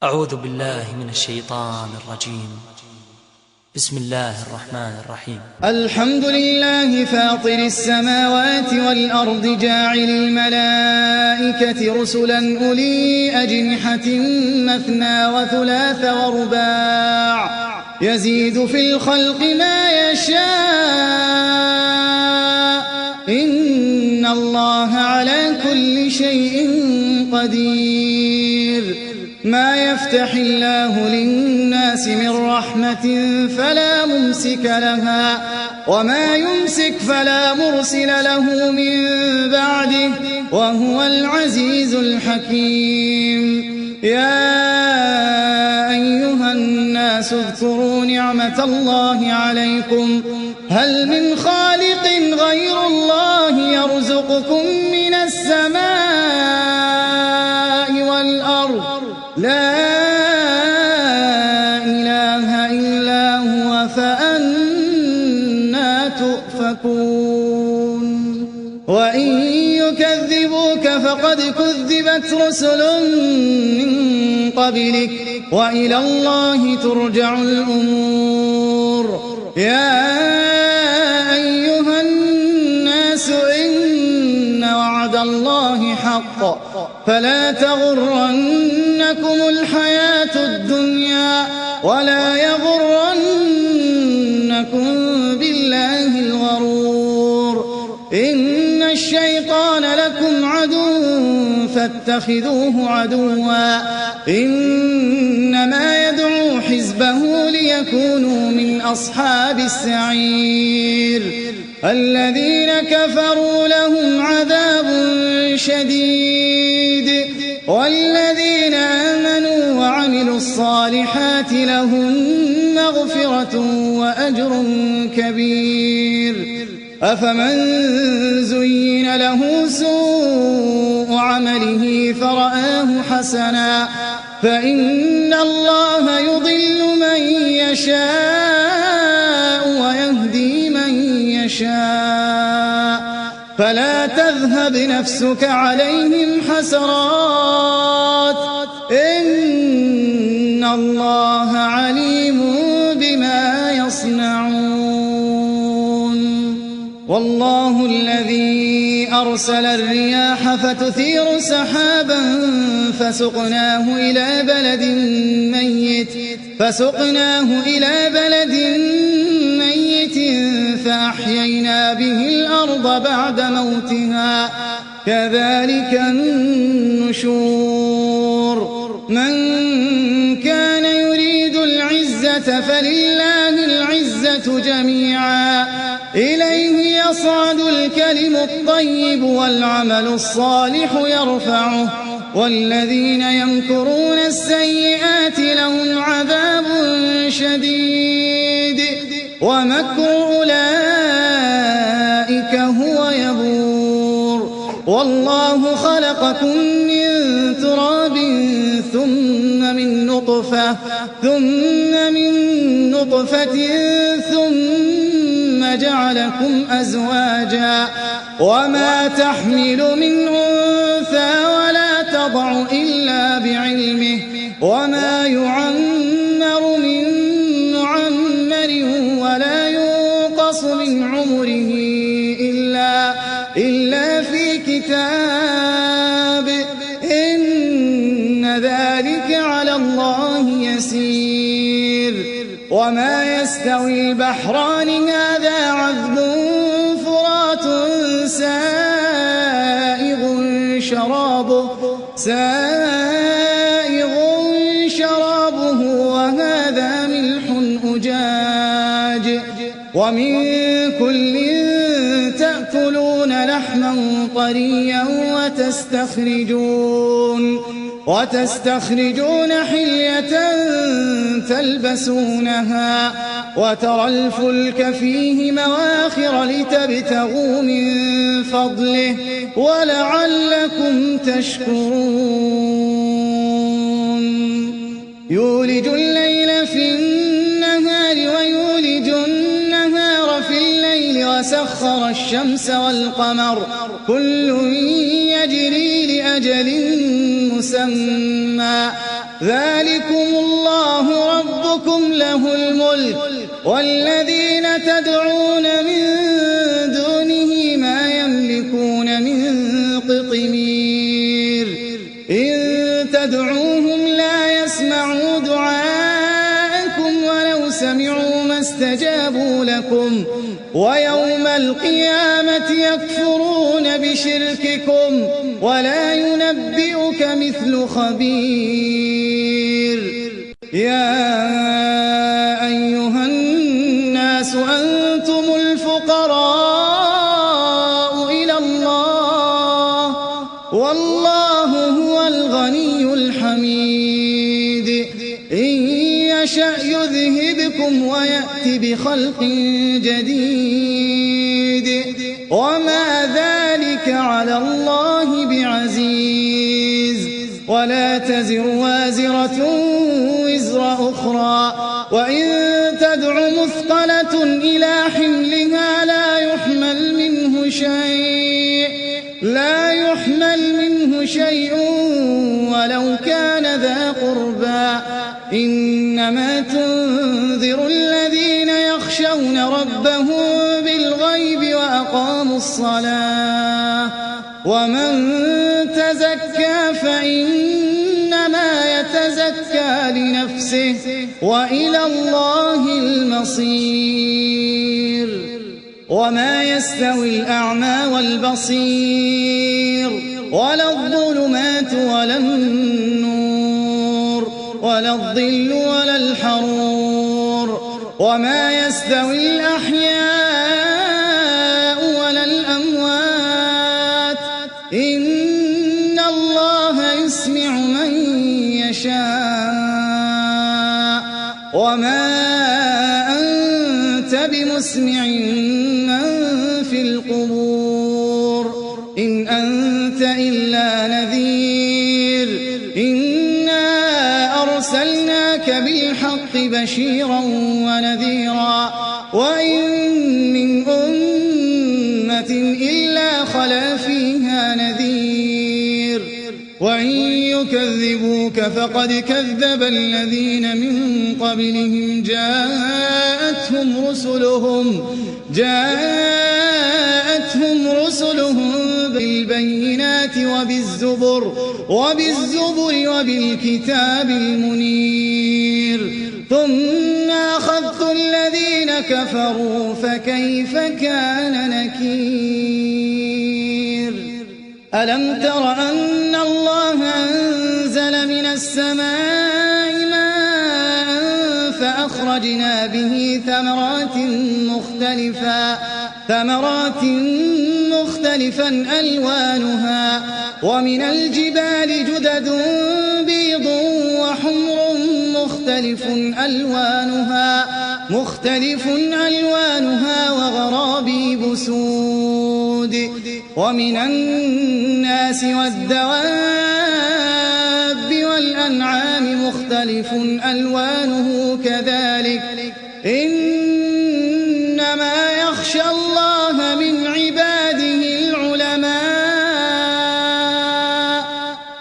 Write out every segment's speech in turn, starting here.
أعوذ بالله من الشيطان الرجيم. بسم الله الرحمن الرحيم. الحمد لله فاطر السماوات والأرض جاعل الملائكة رسلا أولي أجنحة مثنى وثلاث ورباع يزيد في الخلق ما يشاء إن الله على كل شيء قدير. ما يفتح الله للناس من رحمة فلا ممسك لها وما يمسك فلا مرسل له من بعده وهو العزيز الحكيم. يا أيها الناس اذكروا نعمة الله عليكم هل من خالق غير الله يرزقكم من السماء والأرض لا إله إلا هو فأنى تؤفكون. وإن يكذبوك فقد كذبت رسل من قبلك وإلى الله ترجع الأمور. يا أيها الناس إن وعد الله حق فلا تغرنكم الحياة الدنيا ولا يغرنكم بالله الغرور. إن الشيطان لكم عدو فاتخذوه عدوا إنما يدعو حزبه ليكونوا من أصحاب السعير. الذين كفروا لهم عذاب شديد والذين آمنوا وعملوا الصالحات لهم مغفرة وأجر كبير. أفمن زين له سوء عمله فرآه حسنا فإن الله يضل من يشاء ويهدي من يشاء فلا تذهب نفسك عليهم حسرات إن الله عليم بما يصنعون. والله الذي أرسل الرياح فتثير سحابا فسقناه إلى بلد ميت فأحيينا به الأرض بعد موتها كذلك النشور. من كان يريد العزة فلله العزة جميعا إليه يصعد الكلم الطيب والعمل الصالح يرفعه والذين يمكرون السيئات لهم عذاب شديد ومكر أولئك هو يبور. والله خلقكم من تراب ثم من نطفة ثم جعلكم أزواجا وما تحمل من أنثى ولا تضع إلا بعلمه وما يعمر من معمر ولا ينقص من عمره إلا في كتاب إن ذلك على الله يسير. وما يستوي البحران هذا عذب فرات سائغ شرابه وهذا ملح أجاج ومن كل تأكلون لحما طريا وتستخرجون حلية تلبسونها وترى الفلك فيه مواخر لتبتغوا من فضله ولعلكم تشكرون. يولج الليل في النهار ويولج النهار في الليل وسخر الشمس والقمر كل يجري لأجل مسمى ذلكم الله ربكم له الملك والذين تدعون من دونه ما يملكون من قطمير إن تدعوهم لا يسمعوا دعاءكم ولو سمعوا ما استجابوا لكم ويوم القيامة يكفرون بشرككم ولا ينبئك مثل خبير يا أيها الناس أنتم الفقراء إلى الله والله هو الغني الحميد إن يشأ يذهبكم ويأتي بخلق جديد وما ذلك على الله بعزيز ولا تزر وازرة وزر أخرى وإن تدع مثقلة إلى حملها لا يحمل منه شيء ولو كان ذا قربى إنما تنذر الذين يخشون ربهم بالغيب وأقاموا الصلاة ومن تزكى فإنما يتزكى لنفسه وإلى الله المصير وما يستوي الأعمى والبصير ولا الظلمات ولا النور ولا الظل ولا الحرور وما يستوي الأحياء ولا الأموات إن الله يسمع من يشاء وما أنت بمسمع من في القبور إن أنت إلا نذير إنا أرسلناك بالحق بشيرا ونذيرا وإن من أمة إلا خلا فيها نذير وإن يكذبوك فقد كذب الذين من قبلهم جاءتهم رسلهم بالبينات وبالزبر وبالكتاب المنير ثم أخذت الذين كفروا فكيف كان نكير ألم تر أن الله أنزل من السماء ماء فأخرجنا به ثمرات مختلفا ألوانها ومن الجبال جدد بيض وحمر مختلف ألوانها وغرابيب سود ومن الناس والدواب والأنعام مختلف ألوانه كذلك إنما يخشى الله من عباده العلماء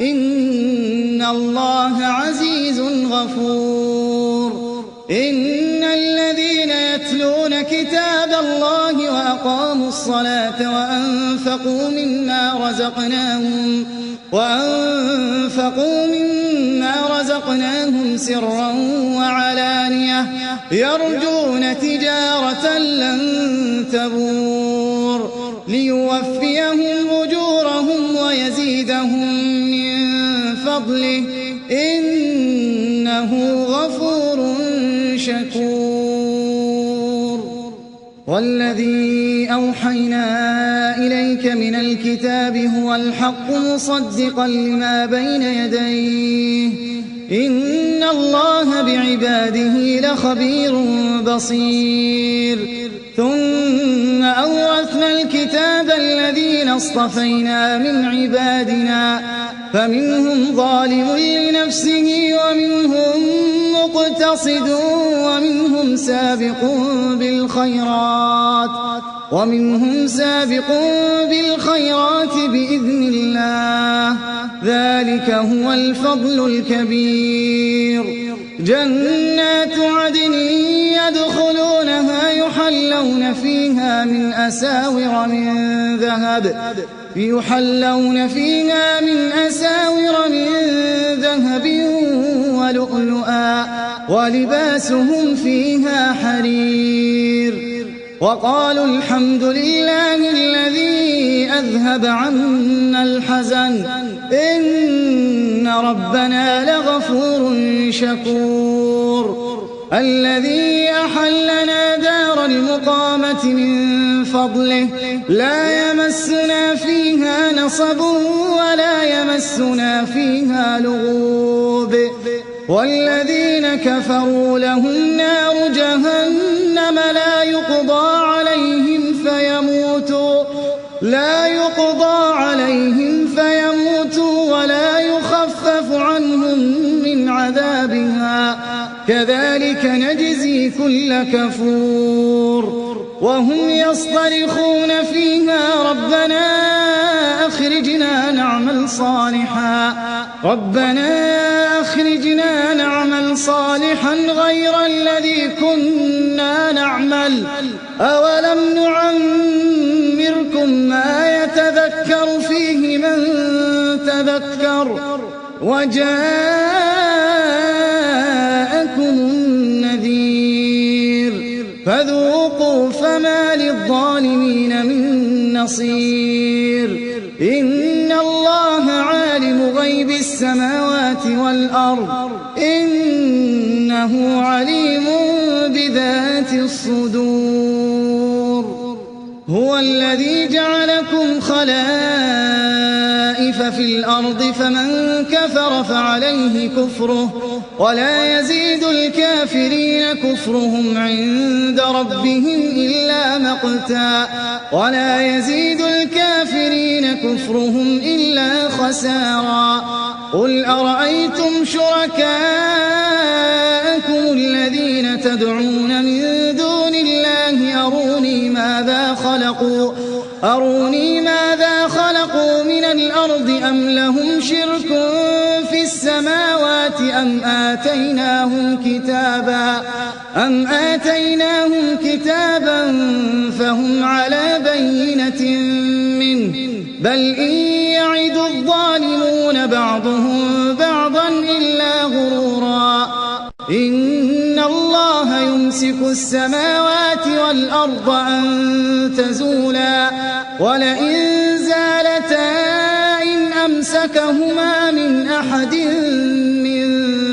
إن الله عزيز غفور إن الذين يتلون كتاب الله وأقاموا الصلاة وأنفقوا مما رزقناهم سرا وعلانية يرجون تجارة لن تبور ليوفيهم أجورهم ويزيدهم من فضله إنه غفور شكور والذي أوحينا إليك من الكتاب هو الحق مصدقا لما بين يديه إن الله بعباده لخبير بصير ثم أورثنا الكتاب الذين اصطفينا من عبادنا فمنهم ظالم لنفسه ومنهم مقتصد ومنهم سابق بالخيرات ومنهم سابق بالخيرات بإذن الله، ذلك هو الفضل الكبير. جنات عدن يدخلونها يحلون فيها من أساور من ذهب ولؤلؤا ولباسهم فيها حرير. وقالوا الحمد لله الذي أذهب عنا الحزن إن ربنا لغفور شكور. الذي أحلنا دار المقامة من فضله لا يمسنا فيها نصب ولا يمسنا فيها لغوب. والذين كفروا لهم نار جهنم لا يقضى عليهم فيموتوا ولا يخفف عنهم من عذابها، كذلك نجزي كل كفور. وهم يصطرخون فيها ربنا أخرجنا نعمل صالحا غير الذي كنا نعمل، أولم نعمركم ما يتذكر فيه من تذكر وجاءكم النذير، فذوقوا فما للظالمين من نصير. إن الله عالم غيب السماوات والأرض إنه عليم بذات الصدور. هو الذي جعلكم خلائف في الأرض فمن كفر فعليه كفره ولا يزيد الكافرين كفرهم عند ربهم إلا مقتا خسارا. قل أرأيتم شركاءكم الذين تدعون من دون الله أروني ماذا خلقوا من الأرض أم لهم شرك في السماوات أم آتيناهم كتابا فهم على بينة منه، بل إن يعد الظالمون بعضهم بعضا إلا غرورا. إن الله يمسك السماوات والأرض أن تزولا ولئن زالتا إن أمسكهما من أحد من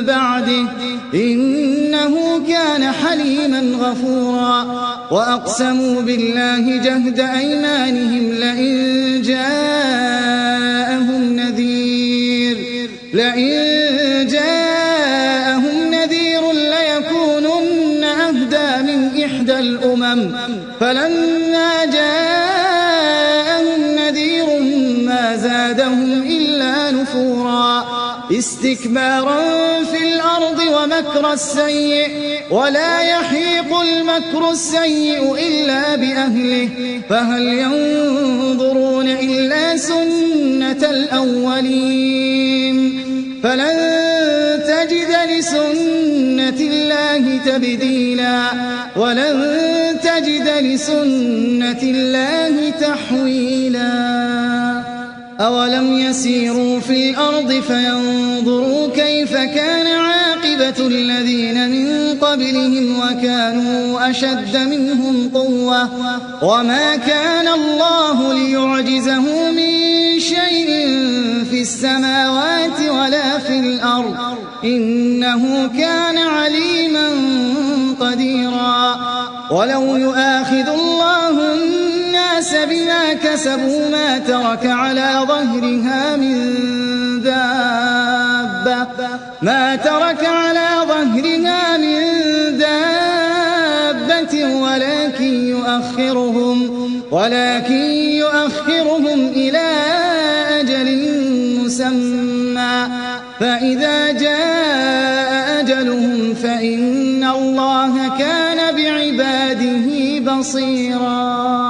بعده إنه كان حليما غفورا. وأقسموا بالله جهد أيمانهم لئن جاءهم نذير ليكونن أهدى من إحدى الأمم، فلما جاءهم نذير ما زادهم إلا نفورا. استكبارا في الأرض ومكر السيء ولا يحيق المكر السيء إلا بأهله، فهل ينظرون إلا سنة الأولين فلن تجد لسنة الله تبديلا ولن تجد لسنة الله تحويلا. أولم يسيروا في الأرض فينظروا كيف كان عاقبة الذين من قبلهم وكانوا أشد منهم قوة وما كان الله ليعجزه من شيء في السماوات ولا في الأرض إنه كان عليما قديرا. ولو يؤاخذ الله الناس بما كسبوا ما ترك على ظهرها من دابة ولكن يؤخرهم إلى أجل مسمى، فإذا جاء أجلهم فإن الله كان بعباده بصيرا.